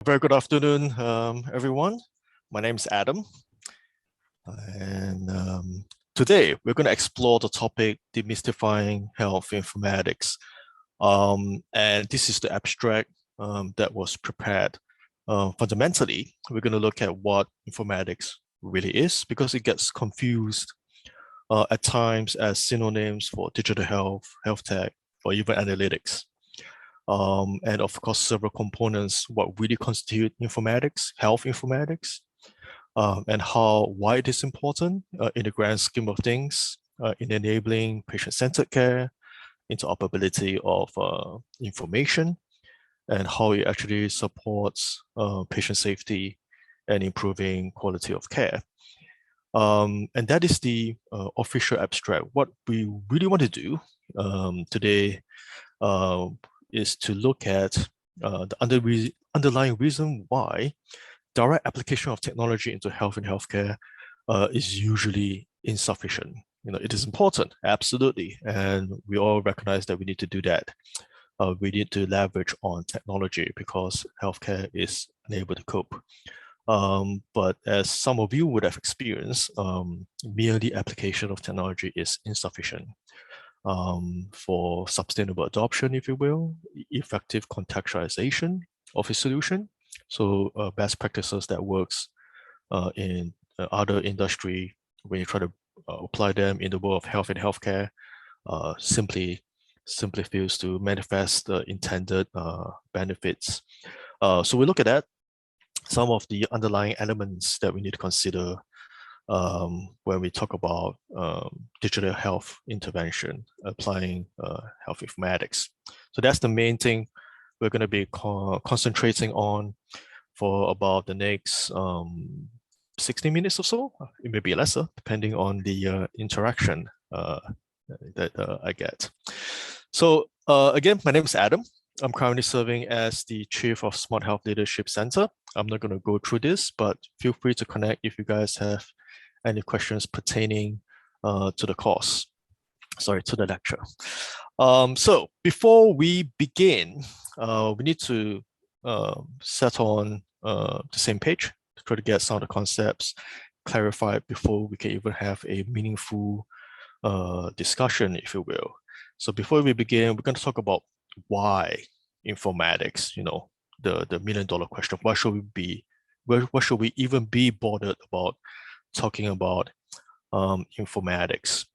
Very good afternoon, everyone. My name is Adam, and today we're going to explore the topic demystifying health informatics. And this is the abstract that was prepared. Fundamentally, we're going to look at what informatics really is because it gets confused at times as synonyms for digital health, health tech, or even analytics. And of course, several components, what really constitute informatics, health informatics, and why it is important in the grand scheme of things in enabling patient-centered care, interoperability of information, and how it actually supports patient safety and improving quality of care. And that is the official abstract. What we really want to do today is to look at the underlying reason why direct application of technology into health and healthcare is usually insufficient. It is important, absolutely, and we all recognize that we need to do that. We need to leverage on technology because healthcare is unable to cope. But as some of you would have experienced, merely application of technology is insufficient. For sustainable adoption, if you will, effective contextualization of a solution. So best practices that works in other industry, when you try to apply them in the world of health and healthcare, simply fails to manifest the intended benefits. So we look at that, some of the underlying elements that we need to consider when we talk about digital health intervention, applying health informatics. So that's the main thing we're going to be concentrating on for about the next 60 minutes or so. It may be lesser, depending on the interaction that I get. So again, my name is Adam. I'm currently serving as the Chief of Smart Health Leadership Center. I'm not going to go through this, but feel free to connect if you guys have any questions pertaining to the course, to the lecture. So before we begin, we need to set on the same page to try to get some of the concepts clarified before we can even have a meaningful discussion, if you will. So before we begin, we're going to talk about why informatics, the million-dollar question. Why should we even be bothered about talking about informatics?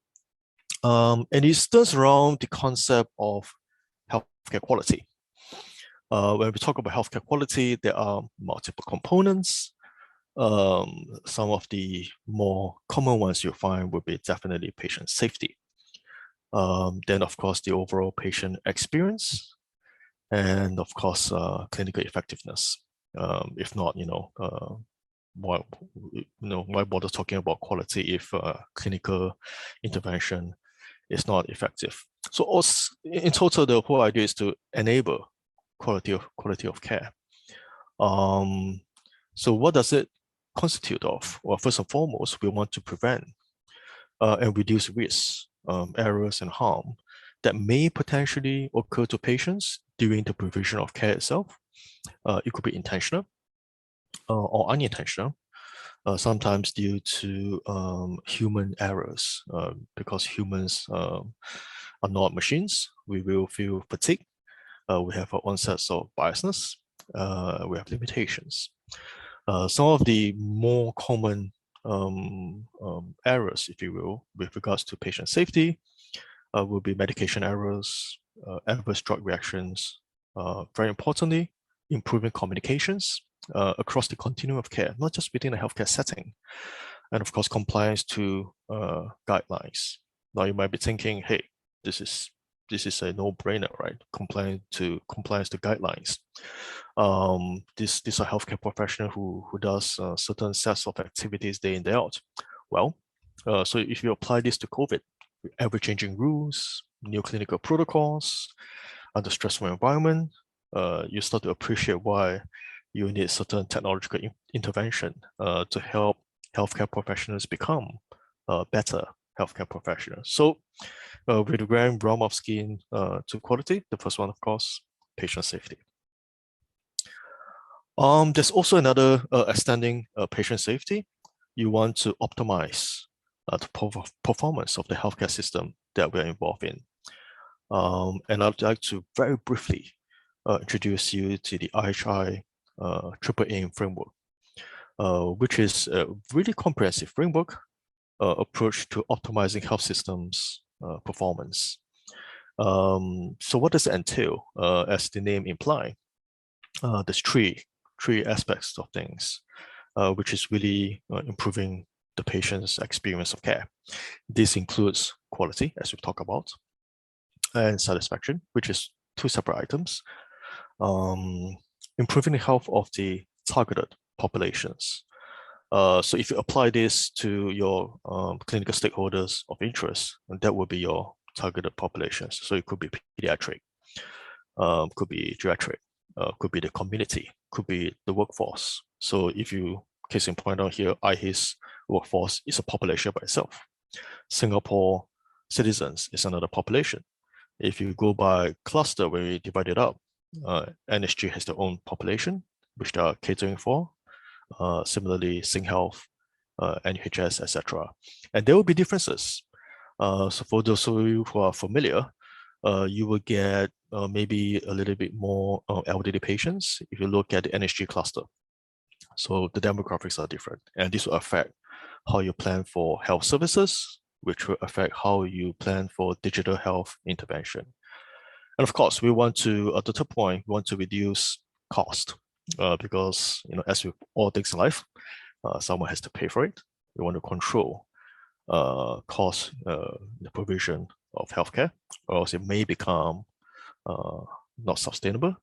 And it stems around the concept of healthcare quality. When we talk about healthcare quality, there are multiple components. Some of the more common ones you'll find would be definitely patient safety. Then, of course, the overall patient experience, and of course, clinical effectiveness. If not, why bother talking about quality if clinical intervention is not effective? So also, in total, the whole idea is to enable quality of care. So what does it constitute of? Well, first and foremost, we want to prevent and reduce risks, errors, and harm that may potentially occur to patients during the provision of care itself. It could be intentional or unintentional, sometimes due to human errors, because humans are not machines. We will feel fatigue. We have our own sets of biasness. We have limitations. Some of the more common errors, if you will, with regards to patient safety will be medication errors, adverse drug reactions, very importantly, improving communications across the continuum of care, not just within a healthcare setting, and of course, compliance to guidelines. Now you might be thinking, hey, this is a no-brainer, right? Compliance to guidelines. This are healthcare professional who does certain sets of activities day in, day out. Well, so if you apply this to COVID, ever-changing rules, new clinical protocols, under stressful environment, you start to appreciate why you need certain technological intervention to help healthcare professionals become better healthcare professionals. So with the grand realm of scheme to quality, the first one, of course, patient safety. There's also another extending patient safety. You want to optimize the performance of the healthcare system that we're involved in. And I'd like to very briefly introduce you to the IHI triple aim framework, which is a really comprehensive framework approach to optimizing health systems performance. So what does it entail? As the name implies, there's three aspects of things, which is really improving the patient's experience of care. This includes quality, as we've talked about, and satisfaction, which is two separate items. Improving the health of the targeted populations. So if you apply this to your clinical stakeholders of interest, and that will be your targeted populations. So it could be pediatric, could be geriatric, could be the community, could be the workforce. So if you, case in point out here, IHiS workforce is a population by itself. Singapore citizens is another population. If you go by cluster where we divide it up, NSG has their own population, which they are catering for. Similarly, SingHealth, IHiS, etc. And there will be differences. So for those of you who are familiar, you will get maybe a little bit more elderly patients if you look at the NSG cluster. So the demographics are different, and this will affect how you plan for health services, which will affect how you plan for digital health intervention. And of course, we want to, at the top point, we want to reduce cost because, as with all things in life, someone has to pay for it. We want to control cost, the provision of healthcare, or else it may become not sustainable.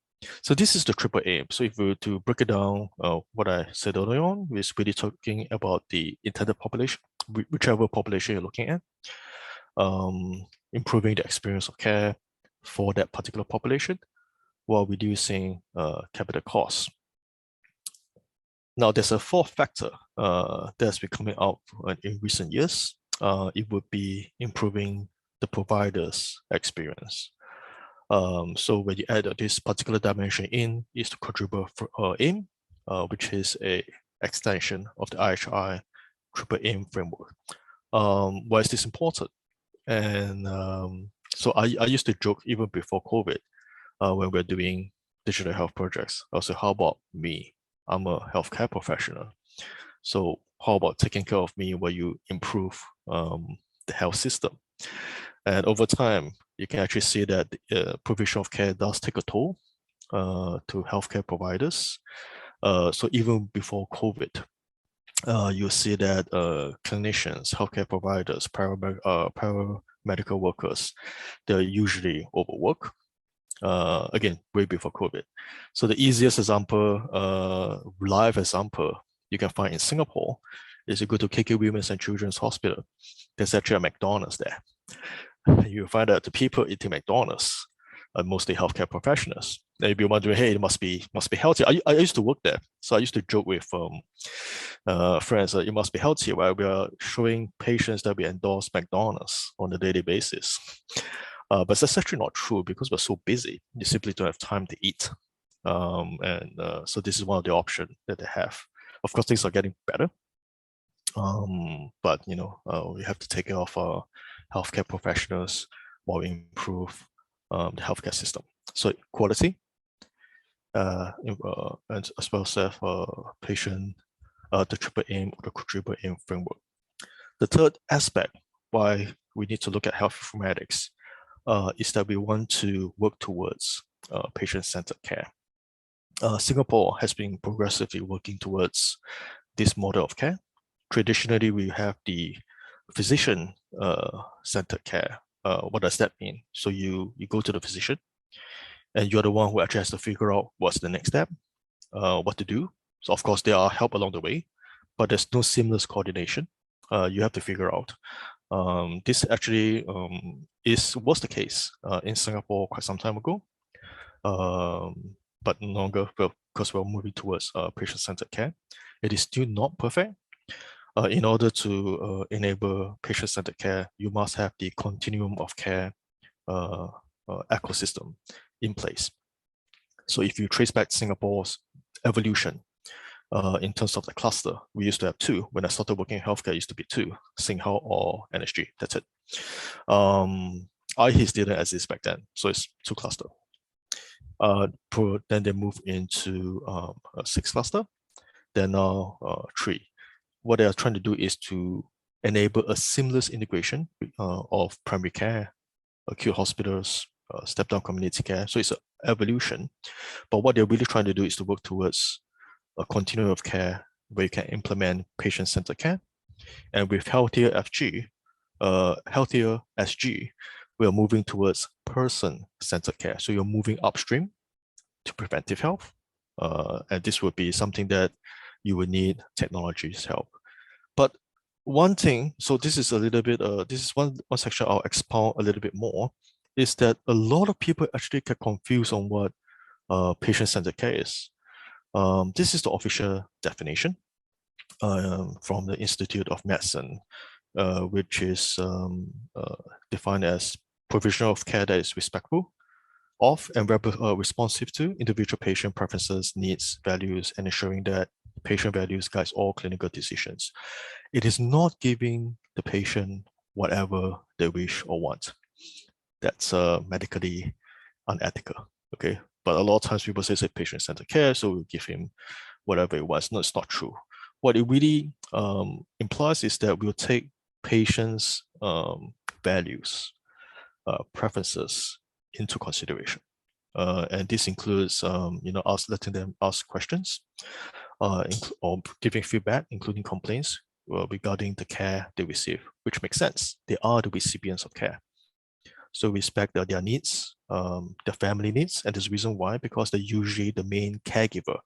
So this is the triple aim. So if we were to break it down, what I said earlier on, we're really talking about the intended population, whichever population you're looking at, improving the experience of care for that particular population while reducing capital costs. Now, there's a fourth factor that's been coming out in recent years. It would be improving the provider's experience. So when you add this particular dimension in, is the quadruple aim, which is a extension of the IHI triple aim framework. Why is this important? And so I used to joke even before COVID, when we're doing digital health projects. I say, how about me? I'm a healthcare professional. So how about taking care of me while you improve the health system? And over time, you can actually see that provision of care does take a toll to healthcare providers. So even before COVID, you'll see that clinicians, healthcare providers, paramedical workers, they're usually overworked. Again, way before COVID. So the easiest example, live example you can find in Singapore is you go to KK Women's and Children's Hospital. There's actually a McDonald's there. You find that the people eating McDonald's are mostly healthcare professionals. They'd be wondering, hey, it must be healthy. I used to work there, so I used to joke with friends that it must be healthy, while we are showing patients that we endorse McDonald's on a daily basis. But that's actually not true because we're so busy. You simply don't have time to eat. So this is one of the options that they have. Of course, things are getting better. But we have to take care of our healthcare professionals while we improve the healthcare system. So quality, and as well as patient, the triple aim, the quadruple aim framework. The third aspect why we need to look at health informatics is that we want to work towards patient-centered care. Singapore has been progressively working towards this model of care. Traditionally, we have the physician-centered care. What does that mean? So you go to the physician, and you're the one who actually has to figure out what's the next step, what to do. So of course, there are help along the way, but there's no seamless coordination. You have to figure out. This actually was the case in Singapore quite some time ago, but no longer because we're moving towards patient-centered care. It is still not perfect. In order to enable patient-centered care, you must have the continuum of care ecosystem in place. So if you trace back Singapore's evolution in terms of the cluster. We used to have two. When I started working in healthcare, it used to be two, Singhao or NSG, that's it. IHiS didn't exist back then, so it's two cluster. Then they move into a 6 cluster, then now 3. What they are trying to do is to enable a seamless integration of primary care, acute hospitals, step-down community care. So it's an evolution. But what they're really trying to do is to work towards a continuum of care where you can implement patient-centered care. And with healthier FG, healthier SG, we are moving towards person-centered care. So you're moving upstream to preventive health. And this would be something that you would need technology's help. But one thing, so this is a little bit, this is one section I'll expound a little bit more, is that a lot of people actually get confused on what patient-centered care is. This is the official definition from the Institute of Medicine, which is defined as provision of care that is respectful of and responsive to individual patient preferences, needs, values, and ensuring that patient values guides all clinical decisions. It is not giving the patient whatever they wish or want. That's medically unethical, okay? But a lot of times people say patient-centered care, so we'll give him whatever it wants. No, it's not true. What it really implies is that we'll take patients' values, preferences into consideration. And this includes, us letting them ask questions or giving feedback, including complaints regarding the care they receive, which makes sense. They are the recipients of care. So respect their needs, their family needs, and there's a reason why, because they're usually the main caregiver.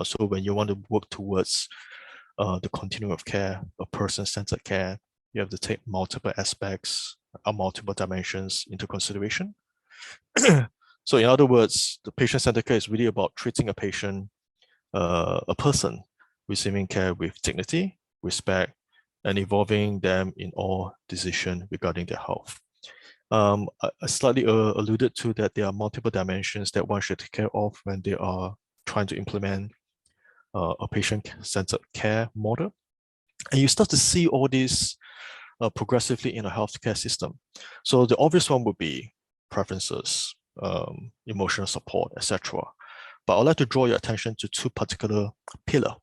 So when you want to work towards the continuum of care, a person-centered care, you have to take multiple aspects, multiple dimensions into consideration. So in other words, the patient-centered care is really about treating a patient, a person receiving care with dignity, respect, and involving them in all decisions regarding their health. I slightly alluded to that there are multiple dimensions that one should take care of when they are trying to implement a patient-centered care model. And you start to see all this progressively in a healthcare system. So the obvious one would be preferences, emotional support, etc. But I'd like to draw your attention to two particular pillars: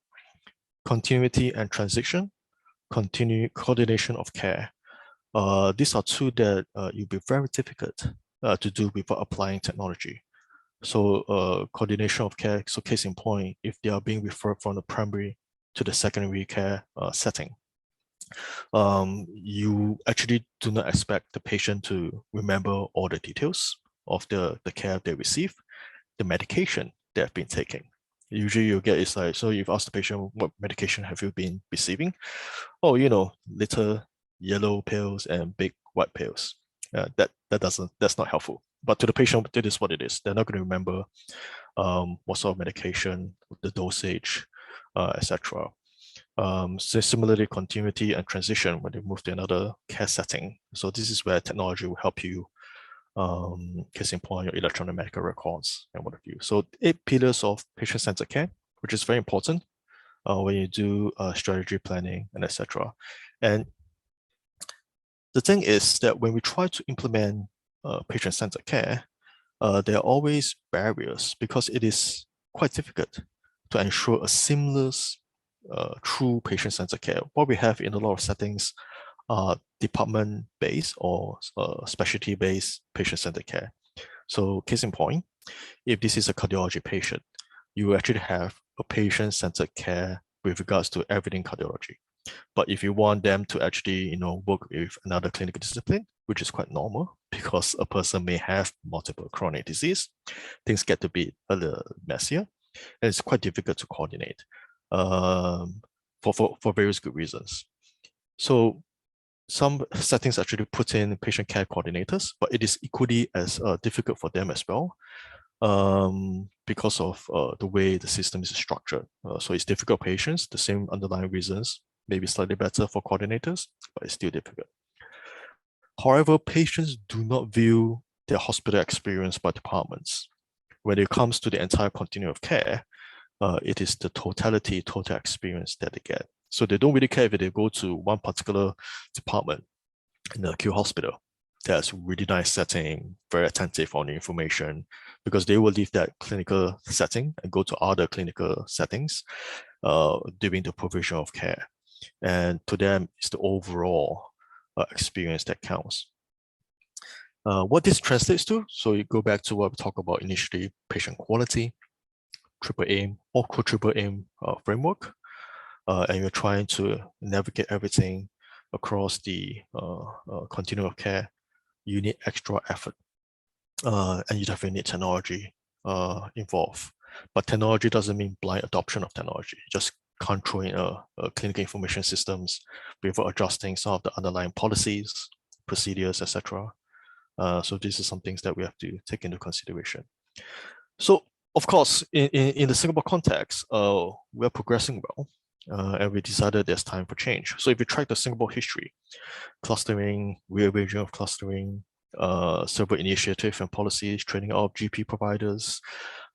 continuity and transition, coordination of care. These are two that it'll be very difficult to do without applying technology. So coordination of care, so case in point, if they are being referred from the primary to the secondary care setting, you actually do not expect the patient to remember all the details of the care they receive, the medication they have been taking. Usually you get is like, so you've asked the patient, what medication have you been receiving? Oh, little yellow pills and big white pills. That's not helpful. But to the patient, it is what it is. They're not going to remember what sort of medication, the dosage, etc. So similarly, continuity and transition when they move to another care setting. So this is where technology will help you, case in point, your electronic medical records and what have you. So 8 pillars of patient-centered care, which is very important when you do strategy planning and etc. And the thing is that when we try to implement patient-centered care, there are always barriers because it is quite difficult to ensure a seamless, true patient-centered care. What we have in a lot of settings are department-based or specialty-based patient-centered care. So case in point, if this is a cardiology patient, you actually have a patient-centered care with regards to everything cardiology. But if you want them to actually, work with another clinical discipline, which is quite normal because a person may have multiple chronic disease, things get to be a little messier, and it's quite difficult to coordinate for various good reasons. So some settings actually put in patient care coordinators, but it is equally as difficult for them as well because of the way the system is structured. So it's difficult for patients, the same underlying reasons, maybe slightly better for coordinators, but it's still difficult. However, patients do not view their hospital experience by departments. When it comes to the entire continuum of care, it is the total experience that they get. So they don't really care if they go to one particular department in the acute hospital. That's really nice setting, very attentive on the information, because they will leave that clinical setting and go to other clinical settings during the provision of care. And to them, it's the overall experience that counts. What this translates to, so you go back to what we talked about initially, patient quality, triple aim or quadruple aim framework, and you're trying to navigate everything across the continuum of care. You need extra effort, and you definitely need technology involved. But technology doesn't mean blind adoption of technology, just controlling clinical information systems before adjusting some of the underlying policies, procedures, etc. So these are some things that we have to take into consideration. So of course, in the Singapore context, we are progressing well, and we decided there's time for change. So if you track the Singapore history, clustering, rearranging of clustering, several initiatives and policies, training of GP providers,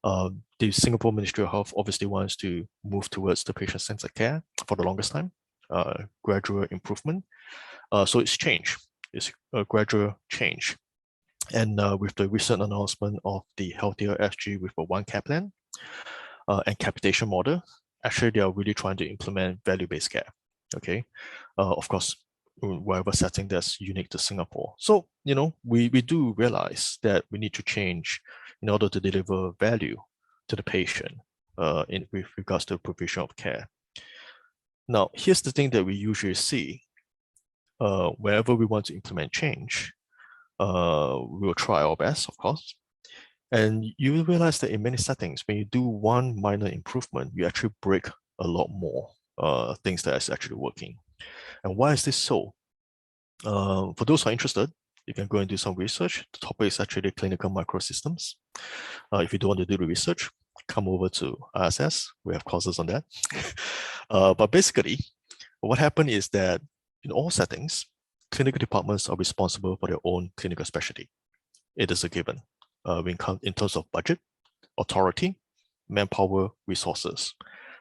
the Singapore Ministry of Health obviously wants to move towards the patient-centered care for the longest time, gradual improvement. So it's change, it's a gradual change. And with the recent announcement of the Healthier SG with a one care plan and capitation model, actually they are really trying to implement value-based care. Okay, of course, whatever setting that's unique to Singapore. So, you know, we do realize that we need to change in order to deliver value to the patient with regards to provision of care. Now, here's the thing that we usually see wherever we want to implement change. We will try our best, of course. And you will realize that in many settings, when you do one minor improvement, you actually break a lot more things that is actually working. And why is this so? For those who are interested, you can go and do some research. The topic is actually clinical microsystems. If you don't want to do the research, come over to IHiS. We have courses on that. But basically, what happened is that in all settings, clinical departments are responsible for their own clinical specialty. It is a given. In terms of budget, authority, manpower, resources.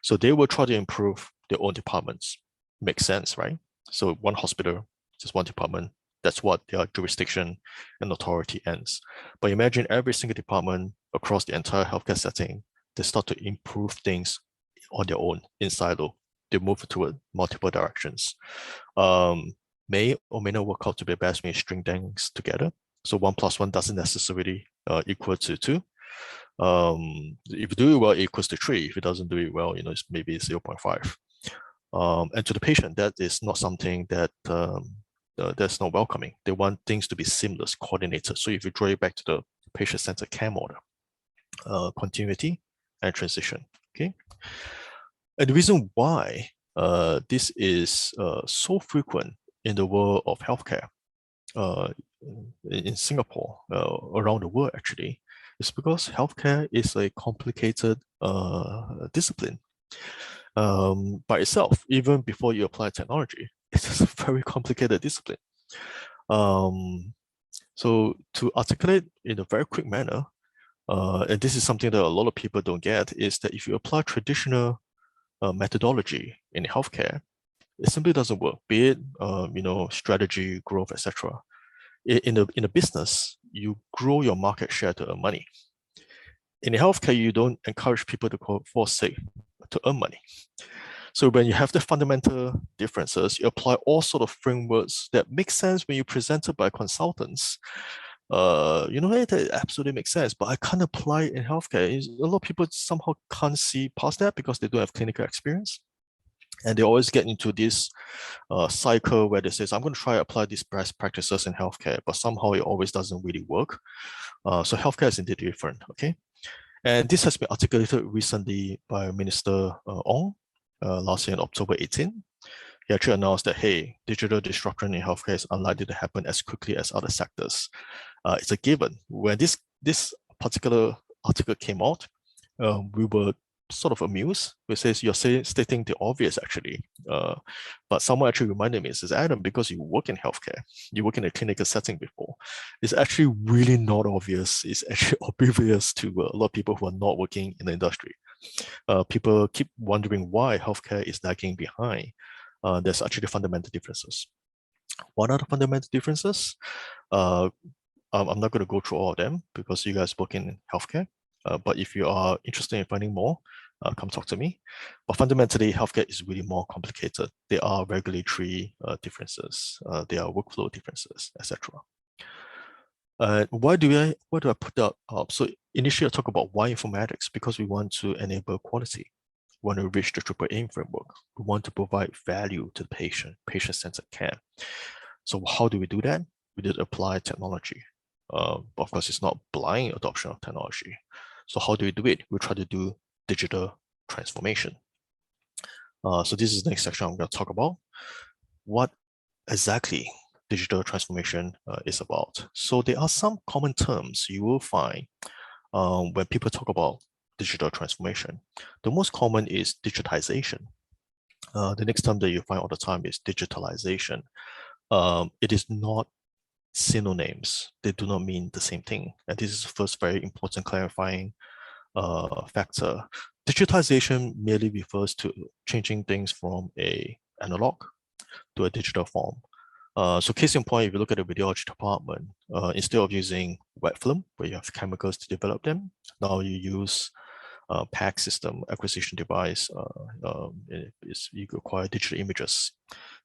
So they will try to improve their own departments. Makes sense, right? So one hospital, just one department, that's what their jurisdiction and authority ends. But imagine every single department across the entire healthcare setting, they start to improve things on their own in silo. They move toward multiple directions. May or may not work out to be best when you string things together. So 1 + 1 doesn't necessarily equal to 2. If you do it well, it equals to 3. If it doesn't do it well, you know, it's maybe 0.5. And to the patient, that is not something that that's not welcoming. They want things to be seamless, coordinated. So if you draw it back to the patient-centered care model, continuity and transition, okay? And the reason why this is so frequent in the world of healthcare, in Singapore, around the world actually, is because healthcare is a complicated discipline by itself. Even before you apply technology, it's a very complicated discipline. So to articulate in a very quick manner, and this is something that a lot of people don't get, is that if you apply traditional methodology in healthcare, it simply doesn't work. Be it you know, strategy, growth, etc. In a business, you grow your market share to earn money. In healthcare, you don't encourage people to forsake to earn money. So when you have the fundamental differences, you apply all sort of frameworks that make sense when you present it by consultants. You know, that absolutely makes sense, but I can't apply it in healthcare. A lot of people somehow can't see past that because they don't have clinical experience. And they always get into this cycle where they say, I'm going to try to apply these best practices in healthcare, but somehow it always doesn't really work. So healthcare is indeed different, okay? And this has been articulated recently by Minister Ong last year in October 18. He actually announced that, hey, digital disruption in healthcare is unlikely to happen as quickly as other sectors. It's a given. When this particular article came out, we were sort of amused. We says you're stating the obvious actually, but someone actually reminded me, says, Adam, because you work in healthcare, you work in a clinical setting before, it's actually really not obvious. It's actually obvious to a lot of people who are not working in the industry. People keep wondering why healthcare is lagging behind. There's actually fundamental differences. What are the fundamental differences? I'm not going to go through all of them because you guys work in healthcare. But if you are interested in finding more, come talk to me. But fundamentally, healthcare is really more complicated. There are regulatory differences, there are workflow differences, etc. Why do I put that up? So initially, I talk about why informatics, because we want to enable quality. We want to reach the AAA framework. We want to provide value to the patient-centered care. So how do we do that? We did apply technology. But of course, it's not blind adoption of technology. So how do we do it? We try to do digital transformation. So this is the next section I'm going to talk about. What exactly digital transformation is about. So there are some common terms you will find when people talk about digital transformation. The most common is digitization. The next term that you find all the time is digitalization. It is not synonyms. They do not mean the same thing. And this is the first very important clarifying factor. Digitization merely refers to changing things from an analog to a digital form. So case in point, if you look at the radiology department, instead of using wet film, where you have chemicals to develop them, now you use PAC system, acquisition device, you acquire digital images.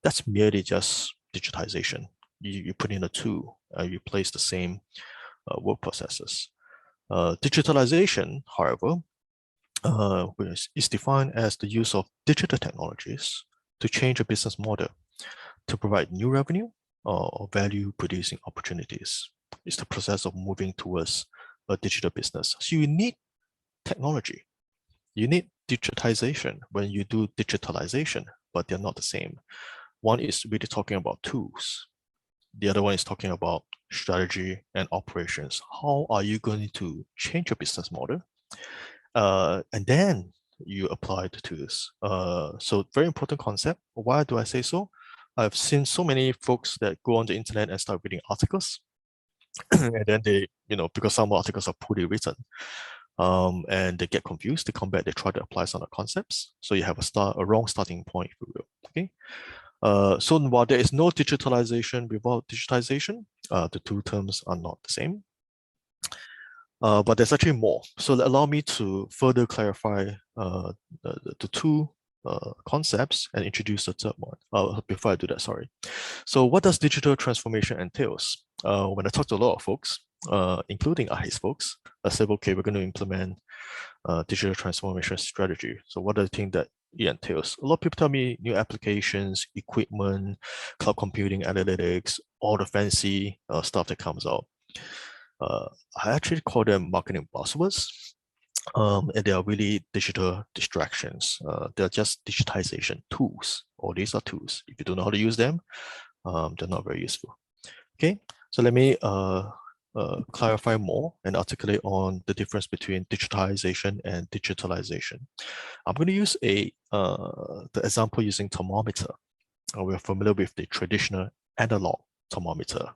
That's merely just digitization. You put in a tool, you place the same work processes. Digitalization, however, is defined as the use of digital technologies to change a business model, to provide new revenue or value-producing opportunities. It's the process of moving towards a digital business. So you need technology. You need digitization when you do digitalization, but they're not the same. One is really talking about tools. The other one is talking about strategy and operations. How are you going to change your business model? And then you apply the tools. So very important concept. Why do I say so? I've seen so many folks that go on the internet and start reading articles. And then they, because some articles are poorly written, and they get confused, they come back, they try to apply some of the concepts. So you have a wrong starting point, if you will. Okay. So while there is no digitalization without digitization, the two terms are not the same. But there's actually more. So allow me to further clarify the two concepts and introduce the third one. Before I do that, sorry. So what does digital transformation entails? When I talk to a lot of folks, including IHiS folks, I say, okay, we're going to implement digital transformation strategy. So what do you think that it entails? A lot of people tell me new applications, equipment, cloud computing, analytics, all the fancy stuff that comes out. I actually call them marketing buzzwords. And they are really digital distractions. They're just digitization tools. All these are tools. If you don't know how to use them, they're not very useful. Okay, so let me clarify more and articulate on the difference between digitization and digitalization. I'm going to use the example using thermometer. We're familiar with the traditional analog thermometer.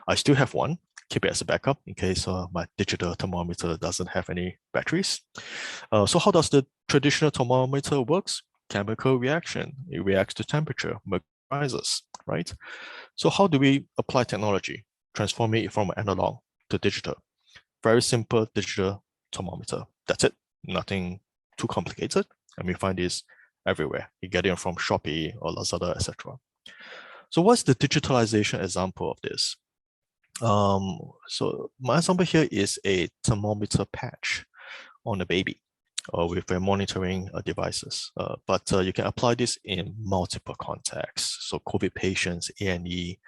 I still have one. Keep it as a backup in case my digital thermometer doesn't have any batteries. So how does the traditional thermometer works? Chemical reaction. It reacts to temperature, mercury rises, right? So how do we apply technology, transform it from analog to digital? Very simple digital thermometer. That's it. Nothing too complicated. And we find this everywhere. You get it from Shopee or Lazada, etc. So what's the digitalization example of this? So my example here is a thermometer patch on a baby with their monitoring devices. But you can apply this in multiple contexts. So COVID patients, A&E,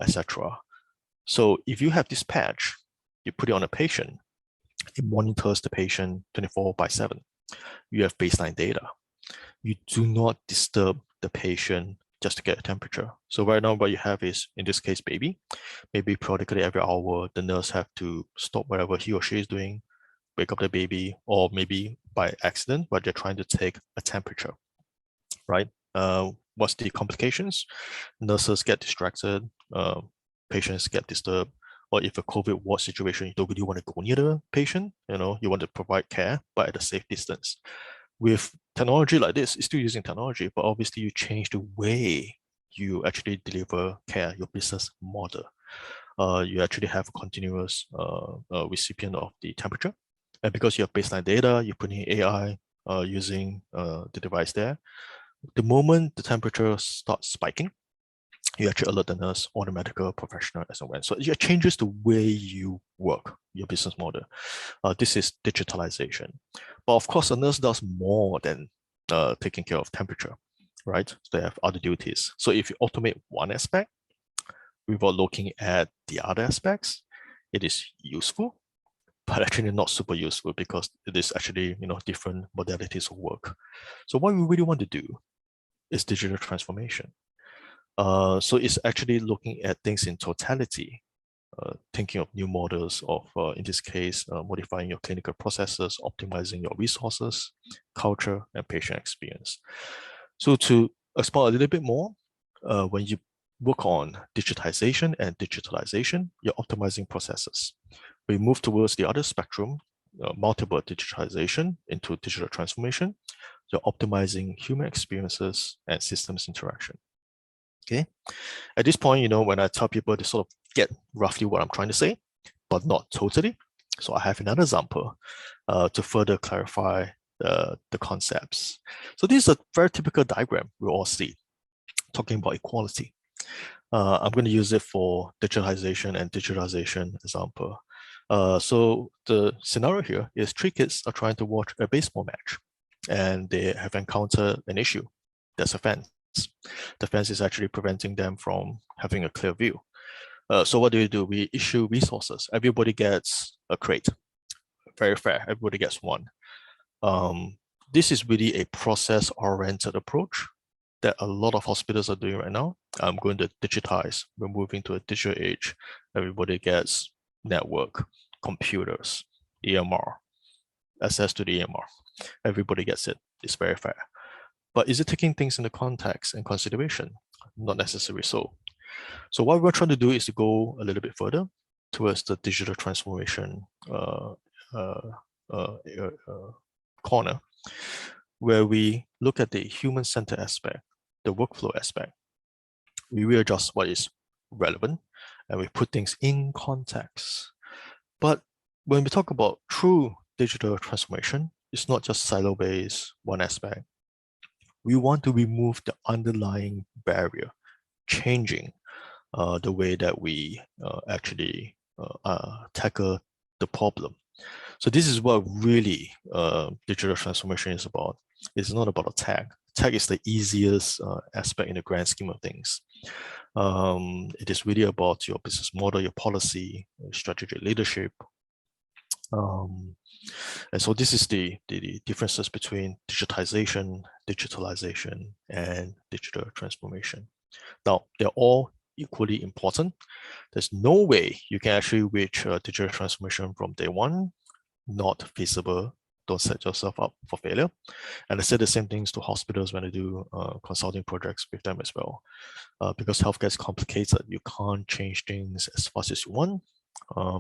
etc. So if you have this patch, you put it on a patient, it monitors the patient 24/7. You have baseline data. You do not disturb the patient just to get a temperature. So right now what you have is, in this case, baby, maybe periodically every hour, the nurse have to stop whatever he or she is doing, wake up the baby, or maybe by accident, but they're trying to take a temperature, right? What's the complications? Nurses get distracted, patients get disturbed, or if a COVID ward situation, you don't really want to go near the patient, you want to provide care, but at a safe distance. With technology like this, it's still using technology, but obviously you change the way you actually deliver care, your business model. You actually have a continuous recipient of the temperature. And because you have baseline data, you put in AI using the device there. The moment the temperature starts spiking, you actually alert the nurse or the medical professional as and when. So it changes the way you work, your business model. This is digitalization. But of course, a nurse does more than taking care of temperature, right? So they have other duties. So if you automate one aspect without looking at the other aspects, it is useful, but actually not super useful because it is actually different modalities of work. So what we really want to do is digital transformation. So it's actually looking at things in totality, thinking of new models of, in this case, modifying your clinical processes, optimizing your resources, culture, and patient experience. So to explore a little bit more, when you work on digitization and digitalization, you're optimizing processes. We move towards the other spectrum, multiple digitization into digital transformation. You're optimizing human experiences and systems interaction. Okay. At this point, when I tell people, they sort of get roughly what I'm trying to say, but not totally. So I have another example to further clarify the concepts. So this is a very typical diagram we all see, talking about equality. I'm going to use it for digitalization and digitalization example. So the scenario here is 3 kids are trying to watch a baseball match, and they have encountered an issue. There's a fence. The fence is actually preventing them from having a clear view. So what do? We issue resources. Everybody gets a crate. Very fair. Everybody gets one. This is really a process-oriented approach that a lot of hospitals are doing right now. I'm going to digitize. We're moving to a digital age. Everybody gets network, computers, EMR, access to the EMR. Everybody gets it. It's very fair. But is it taking things into context and consideration? Not necessarily so. So what we're trying to do is to go a little bit further towards the digital transformation corner, where we look at the human-centered aspect, the workflow aspect. We readjust what is relevant, and we put things in context. But when we talk about true digital transformation, it's not just silo-based, one aspect. We want to remove the underlying barrier, changing the way that we actually tackle the problem. So this is what really digital transformation is about. It's not about a tag. Tag is the easiest aspect in the grand scheme of things. It is really about your business model, your policy, strategic leadership. And so this is the differences between digitization, digitalization, and digital transformation. Now, they're all equally important. There's no way you can actually reach digital transformation from day one. Not feasible. Don't set yourself up for failure. And I say the same things to hospitals when I do consulting projects with them as well. Because healthcare is complicated, you can't change things as fast as you want.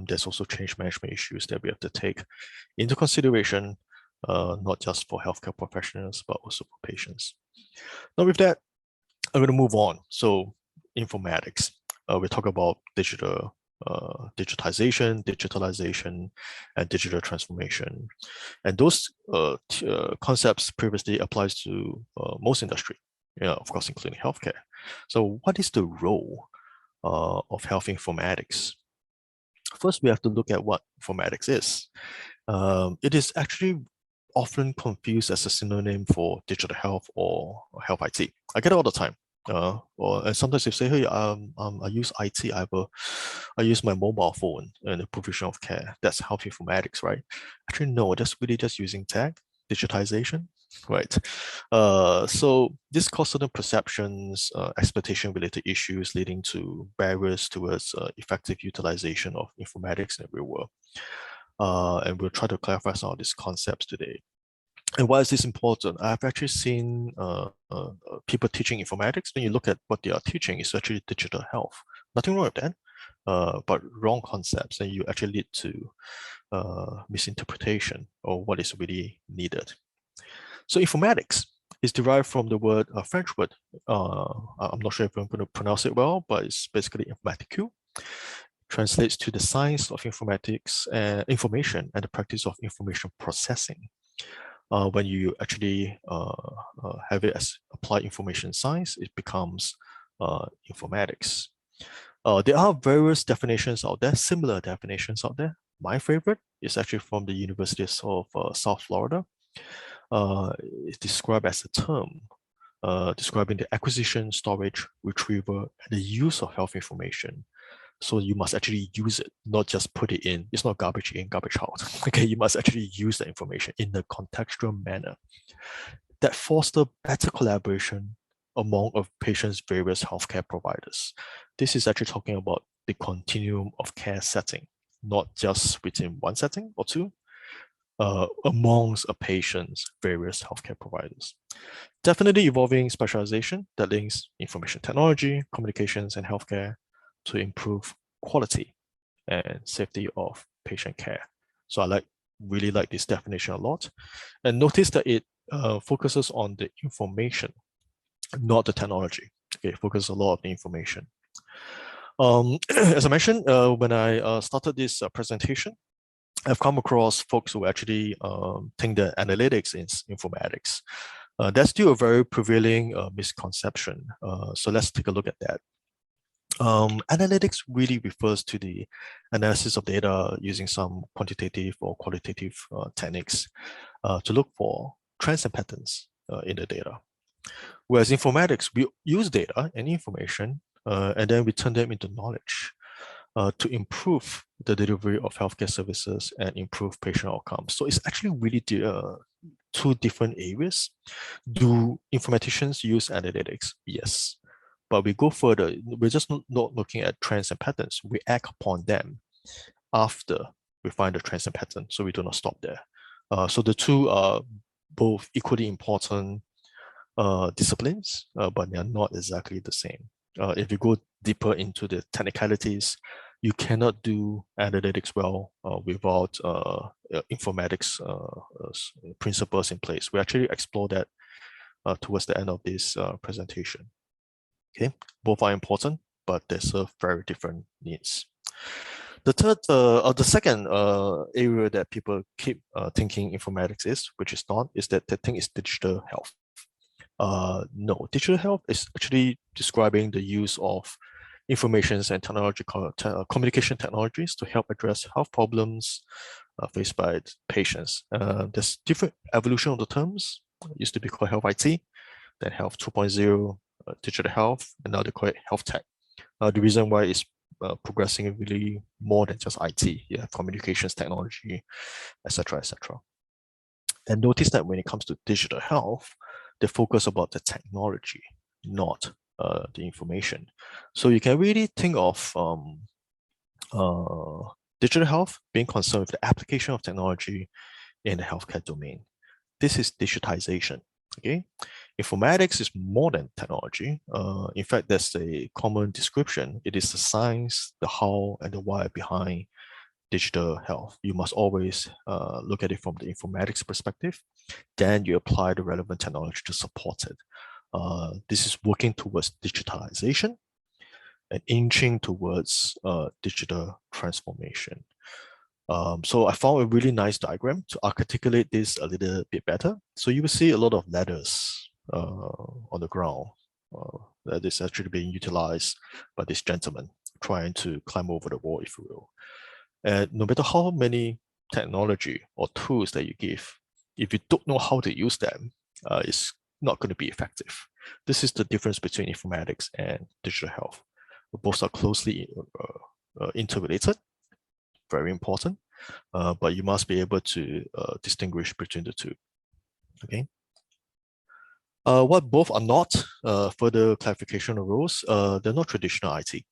There's also change management issues that we have to take into consideration, not just for healthcare professionals, but also for patients. Now with that, I'm going to move on. So informatics, we talk about digitization, digitalization, and digital transformation. And those concepts previously applies to most industry, of course, including healthcare. So what is the role of health informatics? First, we have to look at what informatics is. It is actually often confused as a synonym for digital health or health IT. I get it all the time. And sometimes they say, hey, I use IT, I use my mobile phone in the provision of care. That's health informatics, right? Actually, no, that's really just using tech, digitization, right? So this causes certain perceptions, expectation-related issues leading to barriers towards effective utilization of informatics in the real world. And we'll try to clarify some of these concepts today. And why is this important? I've actually seen people teaching informatics. When you look at what they are teaching, it's actually digital health. Nothing wrong with that. but wrong concepts, and you actually lead to misinterpretation of what is really needed. So informatics is derived from the word, French word. I'm not sure if I'm going to pronounce it well, but it's basically informatique. Translates to the science of informatics, information, and the practice of information processing. When you actually have it as applied information science, it becomes informatics. There are various definitions out there, similar definitions out there. My favorite is actually from the University of South Florida. It's described as a term describing the acquisition, storage, retrieval, and the use of health information. So you must actually use it, not just put it in. It's not garbage in, garbage out. Okay, you must actually use the information in a contextual manner that foster better collaboration among a patient's various healthcare providers. This is actually talking about the continuum of care setting, not just within one setting or two, amongst a patient's various healthcare providers. Definitely evolving specialization that links information technology, communications, and healthcare to improve quality and safety of patient care. So I really like this definition a lot. And notice that it focuses on the information, not the technology. Okay, it focuses a lot on the information. As I mentioned, when I started this presentation, I've come across folks who actually think that analytics is informatics. That's still a very prevailing misconception. So let's take a look at that. Analytics really refers to the analysis of data using some quantitative or qualitative techniques to look for trends and patterns in the data. Whereas informatics, we use data and information and then we turn them into knowledge to improve the delivery of healthcare services and improve patient outcomes. So it's actually really two different areas. Do informaticians use analytics? Yes. But we go further. We're just not looking at trends and patterns. We act upon them after we find the trends and patterns. So we do not stop there. So the two are both equally important disciplines, but they are not exactly the same. If you go deeper into the technicalities, you cannot do analytics well without informatics principles in place. We actually explore that towards the end of this presentation. Okay, both are important, but they serve very different needs. The third, the second area that people keep thinking informatics is, which is not, is that they think it's digital health. No, digital health is actually describing the use of information and communication technologies to help address health problems faced by patients. There's different evolution of the terms. It used to be called health IT, then health 2.0, digital health, and now they call it health tech. The reason why it's progressing really more than just IT. You have communications technology, etc., etc. And notice that when it comes to digital health, they focus about the technology, not the information. So you can really think of digital health being concerned with the application of technology in the healthcare domain. This is digitization. Okay, informatics is more than technology. In fact, that's a common description. It is the science, the how, and the why behind digital health. You must always look at it from the informatics perspective. Then you apply the relevant technology to support it. This is working towards digitalization and inching towards digital transformation. So I found a really nice diagram to articulate this a little bit better. So you will see a lot of ladders on the ground that is actually being utilized by this gentleman trying to climb over the wall, if you will. And no matter how many technology or tools that you give, if you don't know how to use them, it's not going to be effective. This is the difference between informatics and digital health. Both are closely interrelated, very important, but you must be able to distinguish between the two. Okay. What both are not, further clarification of roles, they're not traditional IT.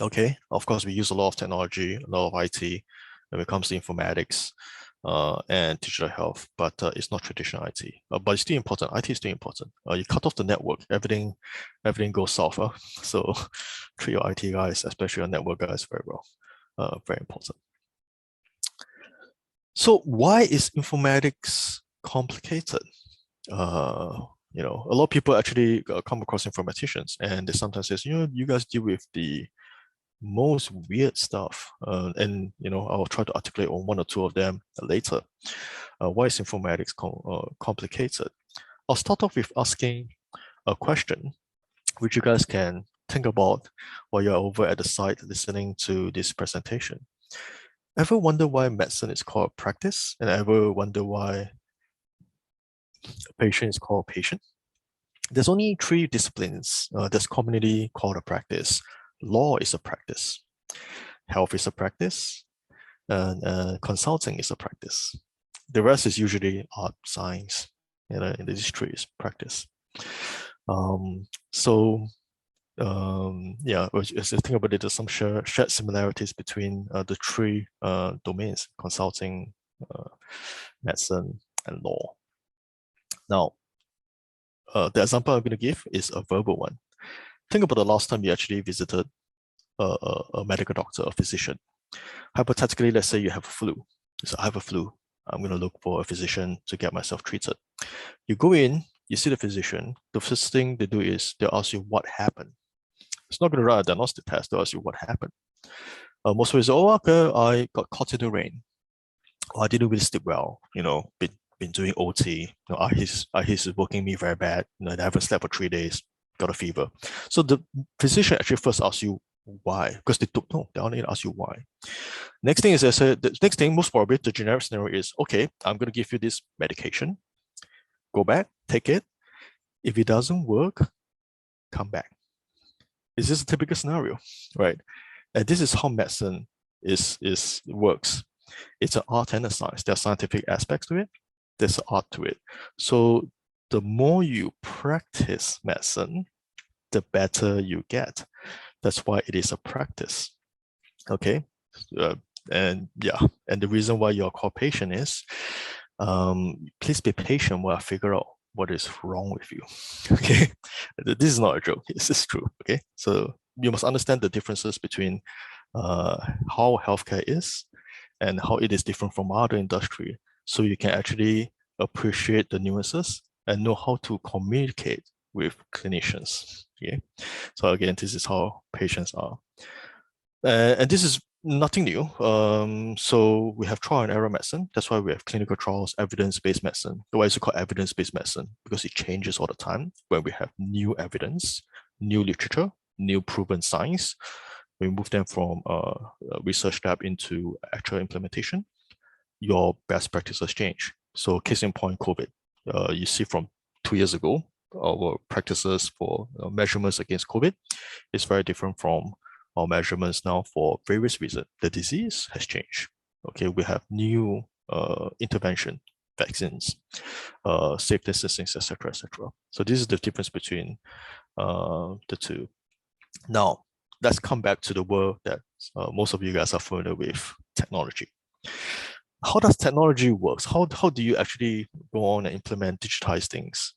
Okay, of course, we use a lot of technology, a lot of IT when it comes to informatics, and digital health, but it's not traditional IT. But it's still important. IT is still important. You cut off the network, everything goes south. So treat your IT guys, especially your network guys, very well. Very important. So why is informatics complicated? A lot of people actually come across informaticians and they sometimes say, you guys deal with the most weird stuff. And I'll try to articulate on one or two of them later. Why is informatics complicated? I'll start off with asking a question, which you guys can think about while you're over at the site listening to this presentation. Ever wonder why medicine is called practice? And ever wonder why a patient is called patient? There's only 3 disciplines that's commonly called a practice. Law is a practice. Health is a practice. And consulting is a practice. The rest is usually art, science, and these 3 is practice. Yeah, as you think about it, there's some shared similarities between the 3 domains: consulting, medicine, and law. Now, the example I'm going to give is a verbal one. Think about the last time you actually visited a medical doctor, a physician. Hypothetically, let's say you have a flu. So I have a flu. I'm going to look for a physician to get myself treated. You go in, you see the physician. The first thing they do is they'll ask you what happened. It's not going to run a diagnostic test. They'll ask you what happened. Most of it is, okay, I got caught in the rain. I didn't really sleep well. Been doing OT. IHiS is working me very bad. I haven't slept for 3 days. Got a fever. So the physician actually first asks you why, because they don't know. They only ask you why. Next thing is the next thing, most probably the generic scenario is, okay, I'm going to give you this medication. Go back, take it. If it doesn't work, come back. Is this a typical scenario, right? And this is how medicine works. It's an art and a science. There are scientific aspects to it. There's an art to it. So the more you practice medicine, the better you get. That's why it is a practice. Okay. And the reason why you're called patient is, please be patient while I figure out what is wrong with you. Okay. This is not a joke. This is true. Okay. So you must understand the differences between how healthcare is and how it is different from other industry, so you can actually appreciate the nuances and know how to communicate with clinicians. Okay, so again, this is how patients are, and this is nothing new. So we have trial and error medicine. That's why we have clinical trials, evidence-based medicine. Why is it called evidence-based medicine? Because it changes all the time. When we have new evidence, new literature, new proven science, we move them from research lab into actual implementation, your best practices change. So case in point, COVID. You see from 2 years ago, our practices for measurements against COVID is very different from our measurements now for various reasons. The disease has changed. Okay, we have new intervention, vaccines, safe distancing, etc., etc. So this is the difference between the 2. Now, let's come back to the world that most of you guys are familiar with, technology. How does technology work? How do you actually go on and implement, digitize things?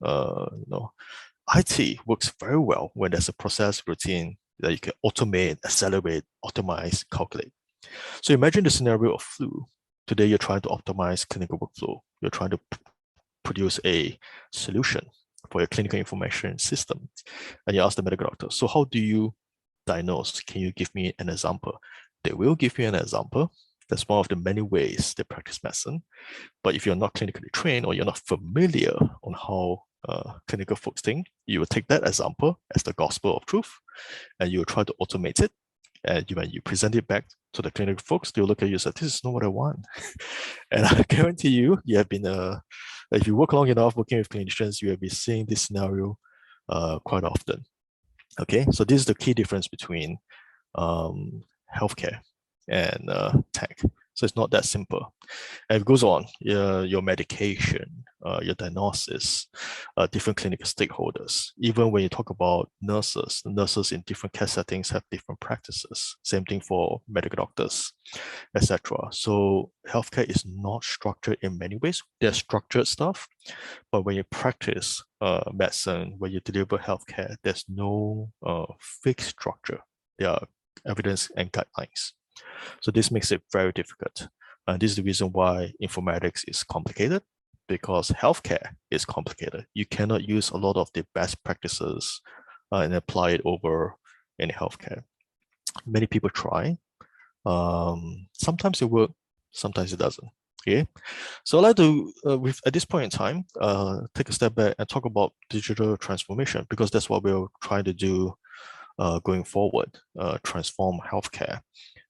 IT works very well when there's a process routine that you can automate, accelerate, optimize, calculate. So imagine the scenario of flu. Today, you're trying to optimize clinical workflow. You're trying to produce a solution for your clinical information system. And you ask the medical doctor, so how do you diagnose? Can you give me an example? They will give you an example. That's one of the many ways they practice medicine. But if you're not clinically trained or you're not familiar on how clinical folks think, you will take that example as the gospel of truth, and you will try to automate it. And when you present it back to the clinical folks, they'll look at you and say, this is not what I want. And I guarantee you, you have been, if you work long enough working with clinicians, you have been seeing this scenario quite often. Okay, so this is the key difference between healthcare and tech. So it's not that simple. And it goes on, your medication, your diagnosis, different clinical stakeholders. Even when you talk about nurses, nurses in different care settings have different practices. Same thing for medical doctors, etc. So healthcare is not structured in many ways. There's structured stuff, but when you practice medicine, when you deliver healthcare, there's no fixed structure. There are evidence and guidelines. So this makes it very difficult. And this is the reason why informatics is complicated, because healthcare is complicated. You cannot use a lot of the best practices and apply it over in healthcare. Many people try. Sometimes it works, sometimes it doesn't. Okay, so I'd like to, at this point in time, take a step back and talk about digital transformation, because that's what we're trying to do going forward, transform healthcare.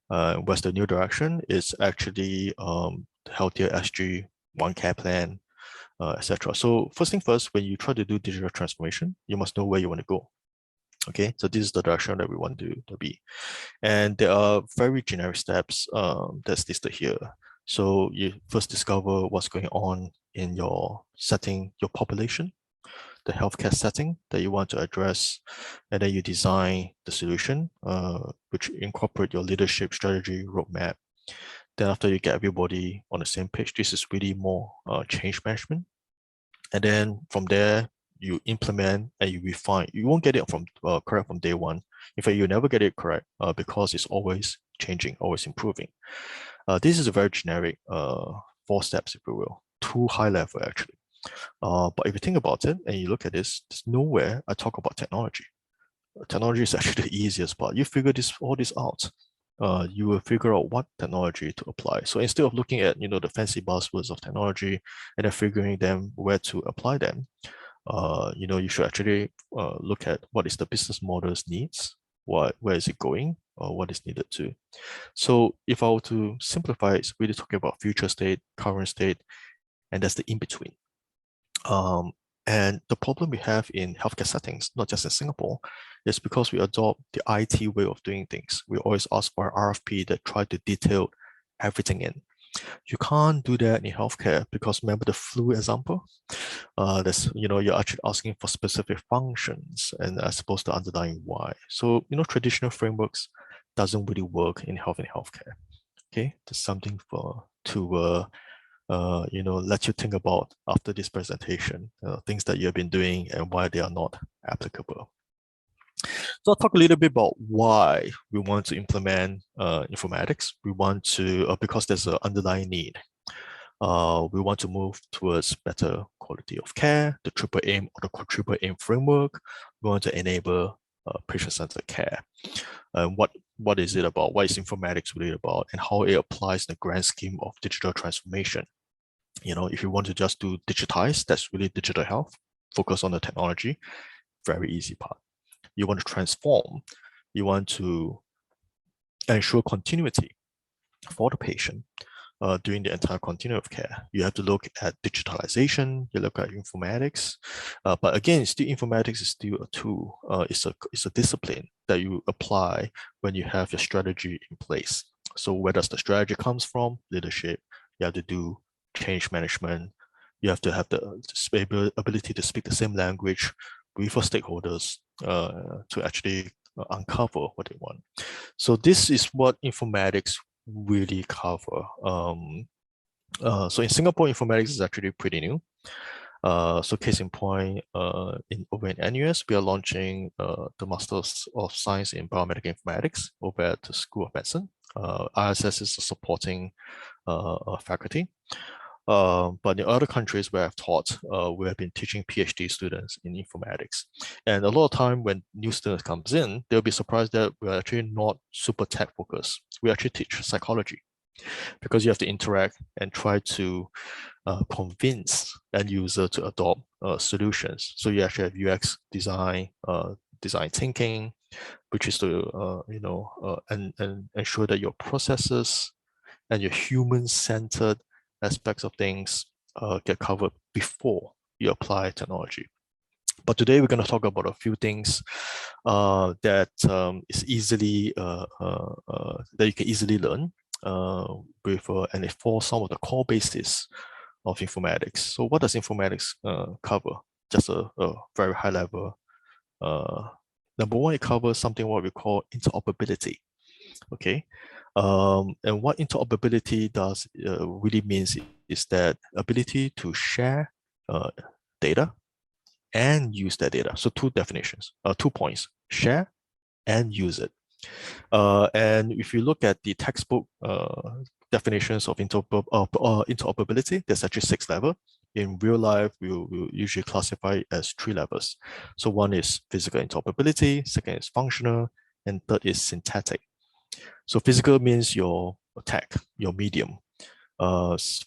What's the new direction is actually healthier SG, one care plan, etc. So first thing first, when you try to do digital transformation, you must know where you want to go. Okay, so this is the direction that we want to be. And there are very generic steps that's listed here. So you first discover what's going on in your setting, your population, the healthcare setting that you want to address, and then you design the solution, which incorporate your leadership strategy roadmap. Then after you get everybody on the same page, this is really more change management. And then from there, you implement and you refine. You won't get it from correct from day one. In fact, you never get it correct because it's always changing, always improving. This is a very generic 4 steps, if you will, too high level actually. But if you think about it and you look at this, there's nowhere I talk about technology. Technology is actually the easiest part. You figure all this out. You will figure out what technology to apply. So instead of looking at the fancy buzzwords of technology and then figuring them where to apply them, you should actually look at what is the business model's needs, where is it going, or what is needed to. So if I were to simplify, it's really talking about future state, current state, and that's the in-between. And the problem we have in healthcare settings, not just in Singapore, is because we adopt the IT way of doing things. We always ask for an RFP that try to detail everything in. You can't do that in healthcare because remember the flu example? You're actually asking for specific functions and as opposed to underlying why. So, traditional frameworks doesn't really work in healthcare. Okay, there's something to let you think about after this presentation, things that you have been doing and why they are not applicable. So I'll talk a little bit about why we want to implement informatics. We want to, because there's an underlying need. We want to move towards better quality of care, the triple aim or the quadruple aim framework. We want to enable patient-centered care. What is it about? What is informatics really about? And how it applies in the grand scheme of digital transformation. If you want to just do digitize, that's really digital health, focus on the technology, very easy part. You want to transform, you want to ensure continuity for the patient during the entire continuum of care. You have to look at digitalization, you look at informatics, but again, still informatics is still a tool. It's a discipline that you apply when you have your strategy in place. So where does the strategy comes from? Leadership. You have to do change management. You have to have the ability to speak the same language with your stakeholders to actually uncover what they want. So this is what informatics really cover. So in Singapore, informatics is actually pretty new. So case in point, over in NUS, we are launching the Masters of Science in Biomedical Informatics over at the School of Medicine. IHiS is a supporting faculty. But in other countries where I've taught, we have been teaching PhD students in informatics. And a lot of time when new students comes in, they'll be surprised that we're actually not super tech focused. We actually teach psychology because you have to interact and try to convince end user to adopt solutions. So you actually have UX design, design thinking, which is to and ensure that your processes and your human-centered aspects of things get covered before you apply technology. But today we're going to talk about a few things that is easily that you can easily learn and it falls some of the core bases of informatics. So what does informatics cover? Just a very high level. Number one, it covers something what we call interoperability. Okay, and what interoperability does really means is that ability to share data and use that data. So two definitions, 2 points: share and use it. And if you look at the textbook definitions of interoperability, there's actually 6 levels. In real life, we'll usually classify it as 3 levels. So one is physical interoperability, second is functional, and third is syntactic. So physical means your tech, your medium.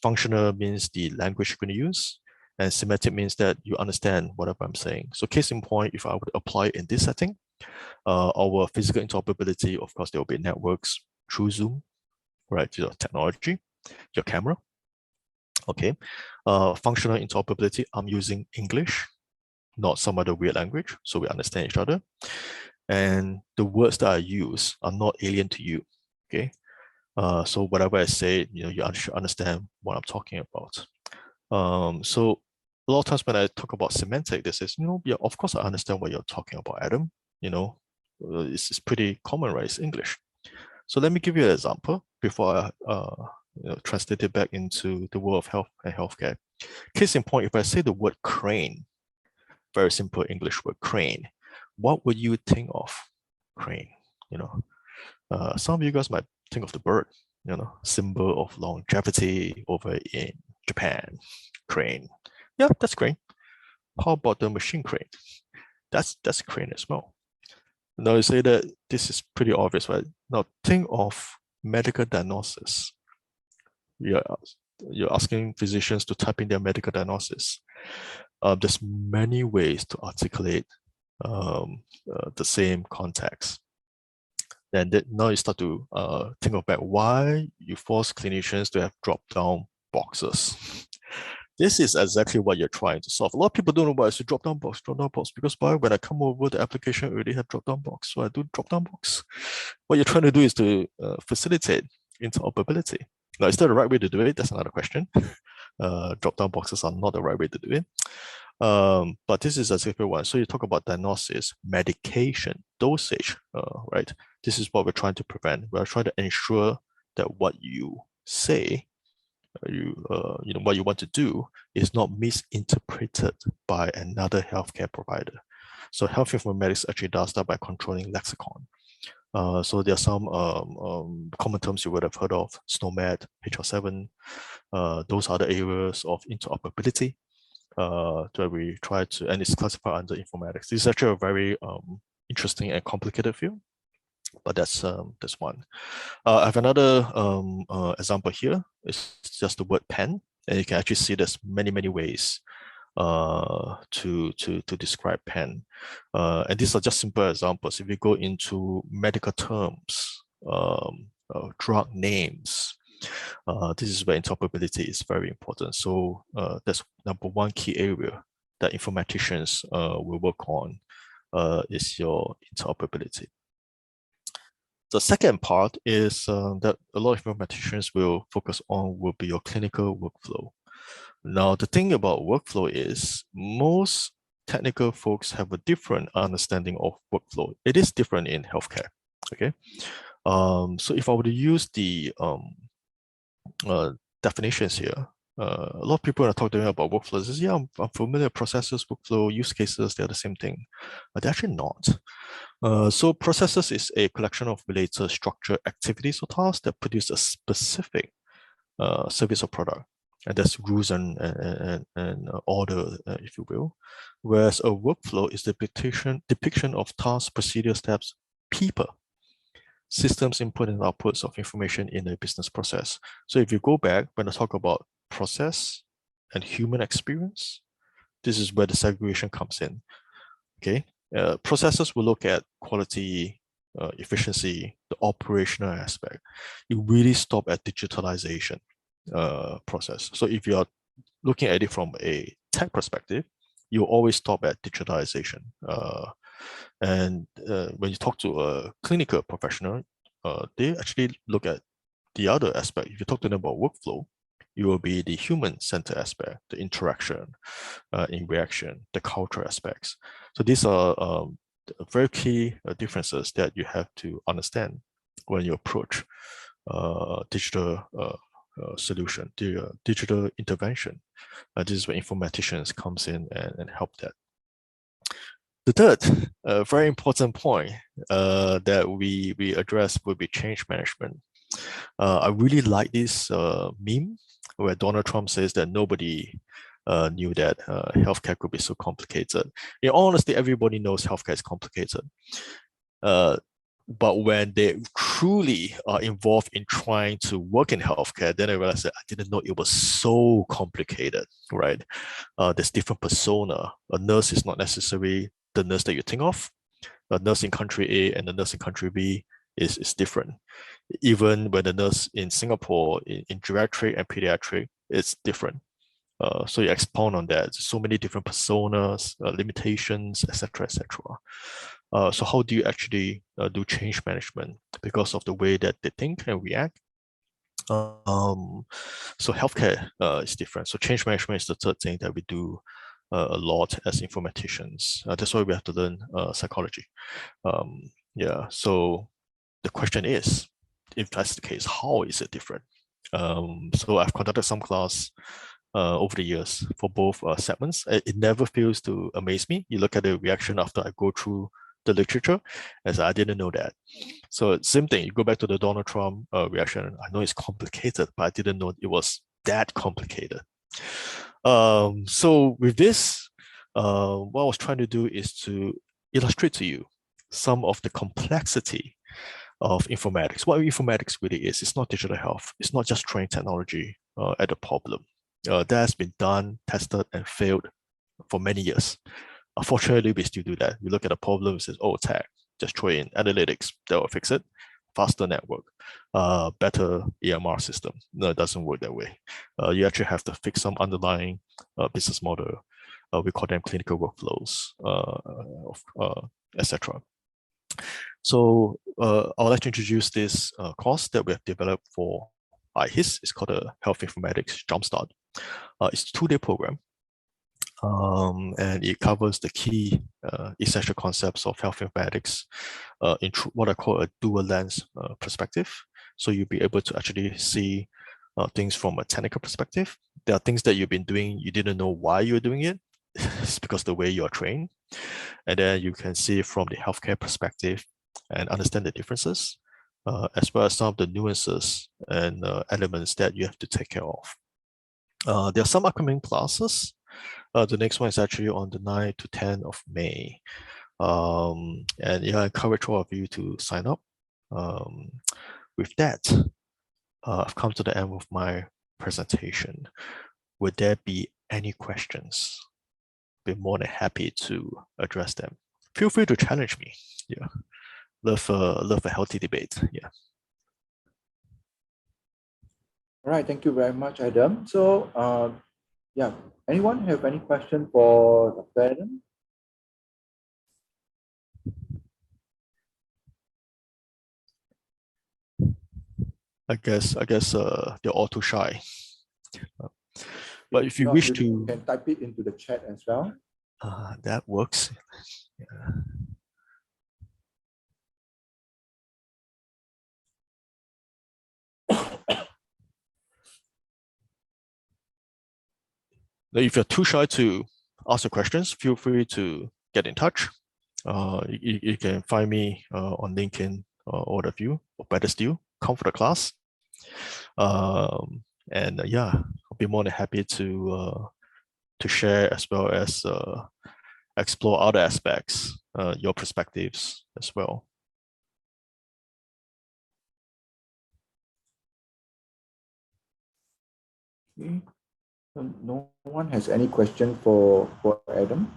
Functional means the language you're going to use. And semantic means that you understand whatever I'm saying. So case in point, if I would apply it in this setting, our physical interoperability, of course, there will be networks through Zoom, right? Your technology, your camera. Okay. Functional interoperability, I'm using English, not some other weird language, so we understand each other. And the words that I use are not alien to you. Okay. So whatever I say, you should understand what I'm talking about. So a lot of times when I talk about semantic, they say, yeah, of course I understand what you're talking about, Adam. It's pretty common, right? It's English. So let me give you an example before I translate it back into the world of health and healthcare. Case in point, if I say the word crane, very simple English word crane, what would you think of? Crane, some of you guys might think of the bird, symbol of longevity over in Japan, crane. Yeah, that's crane. How about the machine crane? That's crane as well. Now you say that this is pretty obvious, right? Now think of medical diagnosis. You're asking physicians to type in their medical diagnosis. There's many ways to articulate the same context. Then now you start to think about why you force clinicians to have drop-down boxes. This is exactly what you're trying to solve. A lot of people don't know why it's a drop-down box, because when I come over, the application already had drop-down box, so I do drop-down box. What you're trying to do is to facilitate interoperability. Now, is that the right way to do it? That's another question. Drop-down boxes are not the right way to do it. But this is a simple one. So you talk about diagnosis, medication, dosage, right? This is what we're trying to prevent. We're trying to ensure that what you say, what you want to do is not misinterpreted by another healthcare provider. So health informatics actually does that by controlling lexicon. So there are some common terms you would have heard of: SNOMED, HR7. Those are the areas of interoperability that we try to, and it's classified under informatics. This is actually a very interesting and complicated field, but that's one. I have another example here. It's just the word pen, and you can actually see there's many ways to describe pen. And these are just simple examples. If you go into medical terms, drug names, this is where interoperability is very important. So that's number one key area that informaticians will work on is your interoperability. The second part is that a lot of informaticians will focus on will be your clinical workflow. Now, the thing about workflow is most technical folks have a different understanding of workflow. It is different in healthcare, okay? So if I were to use the definitions here, a lot of people are talking about workflows. Says, yeah, I'm familiar with processes, workflow, use cases, they're the same thing. But they're actually not. So processes is a collection of related structured activities or tasks that produce a specific service or product. And that's rules and order, if you will. Whereas a workflow is the depiction of tasks, procedure, steps, people, systems, input and outputs of information in a business process. So if you go back, when I talk about process and human experience, this is where the segregation comes in. Okay, processes will look at quality, efficiency, the operational aspect. You really stop at digitalization process. So if you are looking at it from a tech perspective, you always stop at digitalization. And when you talk to a clinical professional, they actually look at the other aspect, if you talk to them about workflow, it will be the human-centered aspect, the interaction, in reaction, the cultural aspects. So these are very key differences that you have to understand when you approach digital solution, the digital intervention. This is where informaticians comes in and help that. The third, very important point that we address will be change management. I really like this meme where Donald Trump says that nobody knew that healthcare could be so complicated. In all honesty, everybody knows healthcare is complicated. But when they truly are involved in trying to work in healthcare, then I realized that I didn't know it was so complicated, right? There's different persona. A nurse is not necessarily the nurse that you think of. A nurse in country A and a nurse in country B is different. Even when the nurse in Singapore, in geriatric and pediatric, it's different. So you expound on that. So many different personas, limitations, etc., etc. So how do you actually do change management because of the way that they think and react? So healthcare is different. So change management is the third thing that we do a lot as informaticians. That's why we have to learn psychology. Yeah. So the question is, if that's the case, how is it different? So I've conducted some class over the years for both segments. It never fails to amaze me. You look at the reaction after I go through the literature, as I didn't know that. So same thing, you go back to the Donald Trump reaction. I know it's complicated, but I didn't know it was that complicated. So with this, what I was trying to do is to illustrate to you some of the complexity of informatics. What informatics really is, it's not digital health. It's not just throwing technology at a problem. That has been done, tested, and failed for many years. Unfortunately, we still do that. We look at a problem and says, oh, tech, just throw in analytics, that will fix it. Faster network, better EMR system. No, it doesn't work that way. You actually have to fix some underlying business model. We call them clinical workflows, etc. So I would like to introduce this course that we have developed for IHiS. It's called a Health Informatics Jumpstart. It's a 2-day program. And it covers the key essential concepts of health informatics in what I call a dual lens perspective. So you'll be able to actually see things from a technical perspective. There are things that you've been doing, you didn't know why you're doing it. It's because the way you're trained. And then you can see from the healthcare perspective and understand the differences, as well as some of the nuances and elements that you have to take care of. There are some upcoming classes. The next one is actually on the 9th to 10th of May. And yeah, I encourage all of you to sign up. With that, I've come to the end of my presentation. Would there be any questions? Be more than happy to address them. Feel free to challenge me. Yeah, love a healthy debate. Yeah. All right, thank you very much, Adam. So, yeah, anyone have any question for Dr. Adam? I guess they're all too shy. But if you No, wish you to, can type it into the chat as well. that works. Yeah. Now, if you're too shy to ask the questions, feel free to get in touch. You can find me on LinkedIn, all of you, or better still, come for the class. And yeah, I'll be more than happy to share as well as explore other aspects, your perspectives as well. Okay. No one has any question for Adam.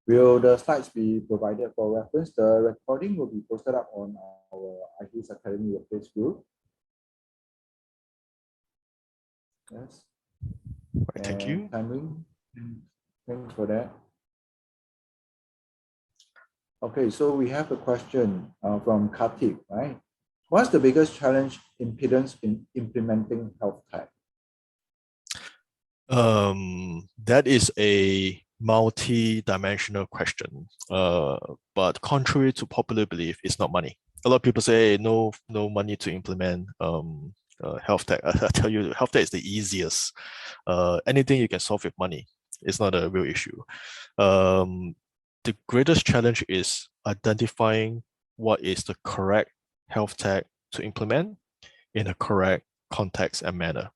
Will the slides be provided for reference? The recording will be posted up on our IHiS Academy workplace group. Yes. Right, thank you. Timing. Thanks for that. Okay, so we have a question from Karthik, right? What's the biggest challenge impedance in implementing health tech? That is a multi-dimensional question. But contrary to popular belief, it's not money. A lot of people say no money to implement health tech. I tell you, health tech is the easiest. Anything you can solve with money. It's not a real issue. The greatest challenge is identifying what is the correct health tech to implement in a correct context and manner.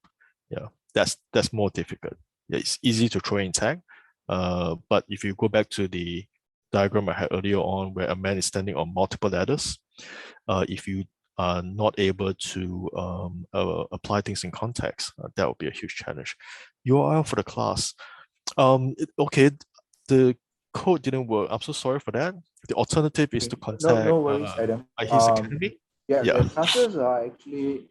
Yeah, that's more difficult. Yeah, it's easy to throw in tech, but if you go back to the diagram I had earlier on, where a man is standing on multiple ladders, if you are not able to apply things in context, that would be a huge challenge. URL for the class. Okay, the code didn't work. I'm so sorry for that. The alternative is to contact No worries, Adam. IHiS Academy. Yeah, Yeah. the classes are actually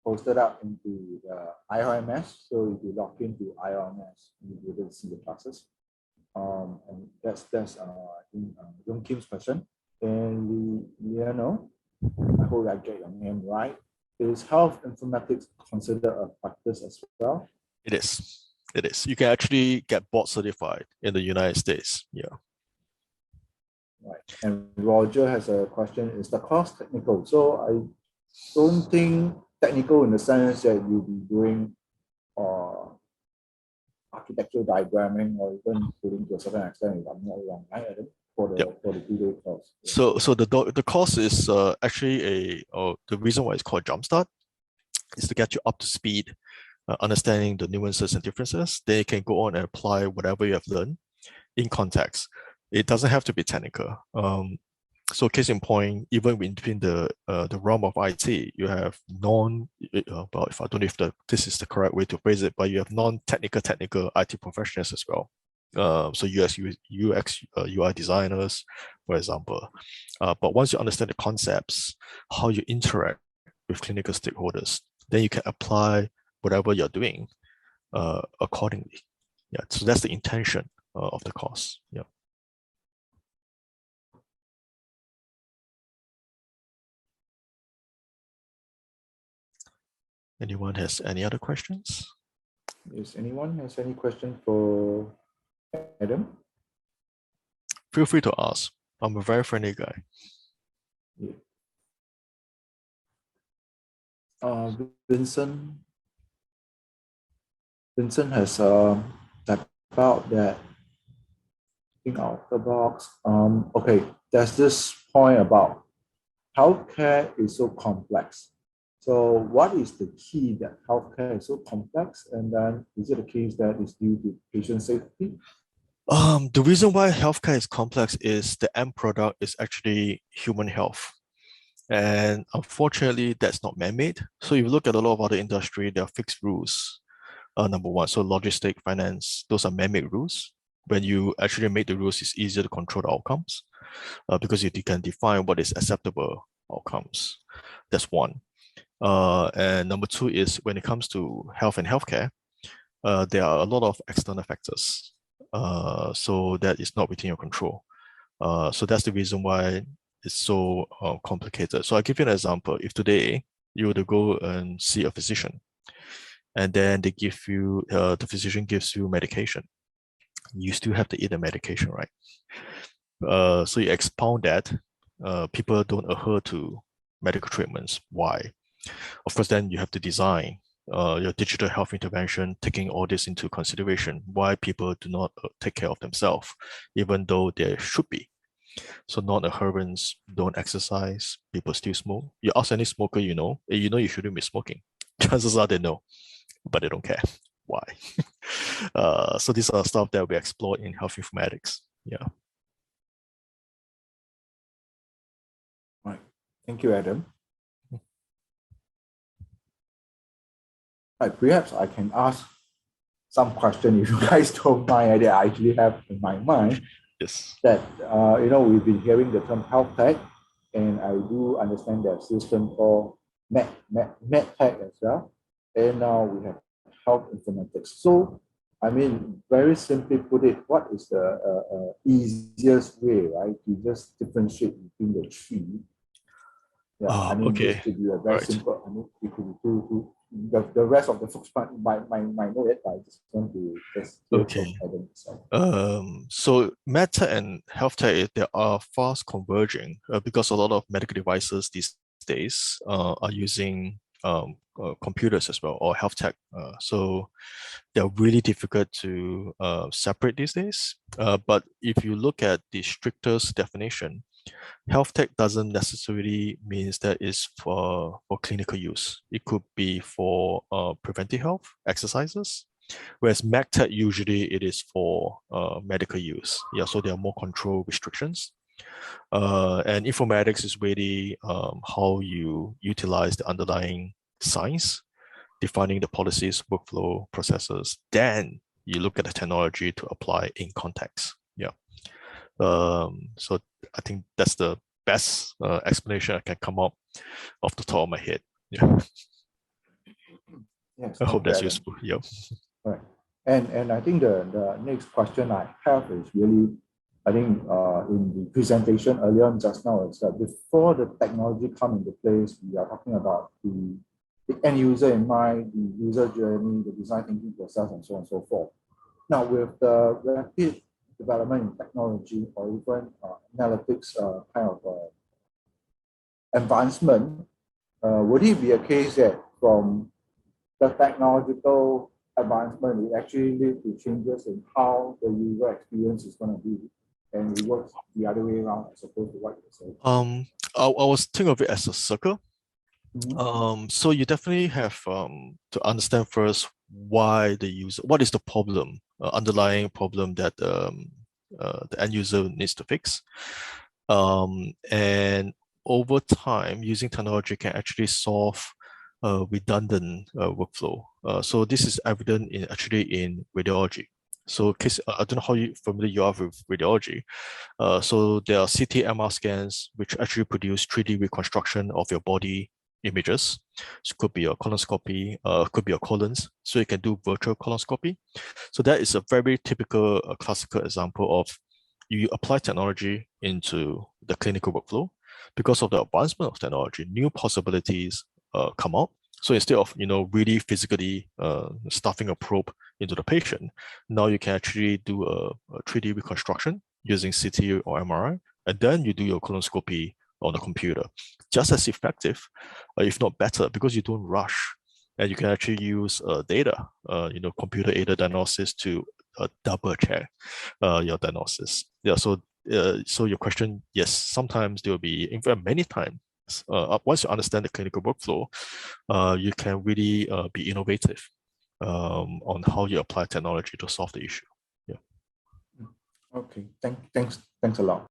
posted up into the IOMS. So if you log into IOMS, you'll be able to see the classes. And that's I think Young Kim's question. And Leonel, I hope I get your name right. Is health informatics considered a practice as well? It is. It is. You can actually get board certified in the United States. Yeah. Right. And Roger has a question: is the course technical? So I don't think technical in the sense that you'll be doing architectural diagramming or even putting to a certain extent, if I'm not wrong, right, Adam, for the Yep. for the 2-day course. So the course is actually the reason why it's called Jumpstart is to get you up to speed, understanding the nuances and differences. Then you can go on and apply whatever you have learned in context. It doesn't have to be technical. So case in point, even between the realm of IT, you have well, if I don't know if this is the correct way to phrase it, but you have non-technical IT professionals as well. So UX, UI designers, for example. But once you understand the concepts, how you interact with clinical stakeholders, then you can apply whatever you're doing accordingly. Yeah, so that's the intention of the course. Yeah. Anyone has any other questions? Is anyone has any question for Adam? Feel free to ask. I'm a very friendly guy. Yeah. Vincent has typed out that think out of the box. Okay, there's this point about healthcare is so complex. So what is the key that healthcare is so complex? And then is it a case that is due to patient safety? The reason why healthcare is complex is the end product is actually human health. And unfortunately, that's not man-made. So if you look at a lot of other industry, there are fixed rules. Number one, so logistic, finance, those are man-made rules. When you actually make the rules, it's easier to control the outcomes because you can define what is acceptable outcomes. That's one. And number two is when it comes to health and healthcare, there are a lot of external factors. So that is not within your control. So that's the reason why it's so complicated. So I'll give you an example. If today you were to go and see a physician, and then they give you, the physician gives you medication, you still have to eat the medication, right? So you expound that, people don't adhere to medical treatments. Why? Of course, then you have to design your digital health intervention, taking all this into consideration, why people do not take care of themselves, even though they should be. So non-adherence, don't exercise, people still smoke. You ask any smoker you know you shouldn't be smoking. Chances are they know, but they don't care. Why? So these are stuff that we explore in health informatics. Yeah. Right. Thank you, Adam. Right, perhaps I can ask some question if you guys don't mind that I actually have in my mind. Yes. That we've been hearing the term health tech, and I do understand there's a system called med tech as well, and now we have health informatics. So I mean, very simply put it, what is the easiest way, right, to just differentiate between the three? Yeah, I mean, this Okay. could be a very Right. simple. I mean, it could be the rest of the folks might know it, but I just want to just hear Okay. from Adam himself. So medtech and health tech, they are fast converging because a lot of medical devices these days are using computers as well, or health tech. So they're really difficult to separate these days. But if you look at the strictest definition, health tech doesn't necessarily means that it's for clinical use. It could be for preventive health exercises, whereas MedTech usually it is for medical use. Yeah, so there are more control restrictions. And informatics is really how you utilize the underlying science, defining the policies, workflow, processes. Then you look at the technology to apply in context. Yeah. So I think that's the best explanation I can come up off the top of my head. Yeah. Yes, I thank hope you, that's Adam. useful. Yeah. Right. And I think the next question I have is really, I think in the presentation earlier on just now, it's that before the technology come into place, we are talking about the end user in mind, the user journey, the design thinking process, and so on and so forth. Now, with the rapid development in technology or even analytics kind of advancement, would it be a case that from the technological advancement, it actually lead to changes in how the user experience is going to be, and it works the other way around as opposed to what you said? I was thinking of it as a circle. Mm-hmm. So you definitely have to understand first why the user, what is the problem, underlying problem that the end user needs to fix. And over time, using technology can actually solve redundant workflow. So this is evident in actually in radiology. So case, I don't know how familiar you are with radiology. So there are CT MR scans which actually produce 3D reconstruction of your body images. So it could be a colonoscopy, could be a colons. So you can do virtual colonoscopy. So that is a very typical, classical example of you apply technology into the clinical workflow. Because of the advancement of technology, new possibilities come out. So instead of really physically stuffing a probe into the patient, now you can actually do a 3D reconstruction using CT or MRI, and then you do your colonoscopy on the computer. Just as effective, if not better, because you don't rush, and you can actually use data, computer-aided diagnosis to double check your diagnosis. Yeah, so your question, yes, sometimes there will be, in fact, many times, once you understand the clinical workflow, you can really be innovative on how you apply technology to solve the issue. Yeah. Okay, thanks a lot.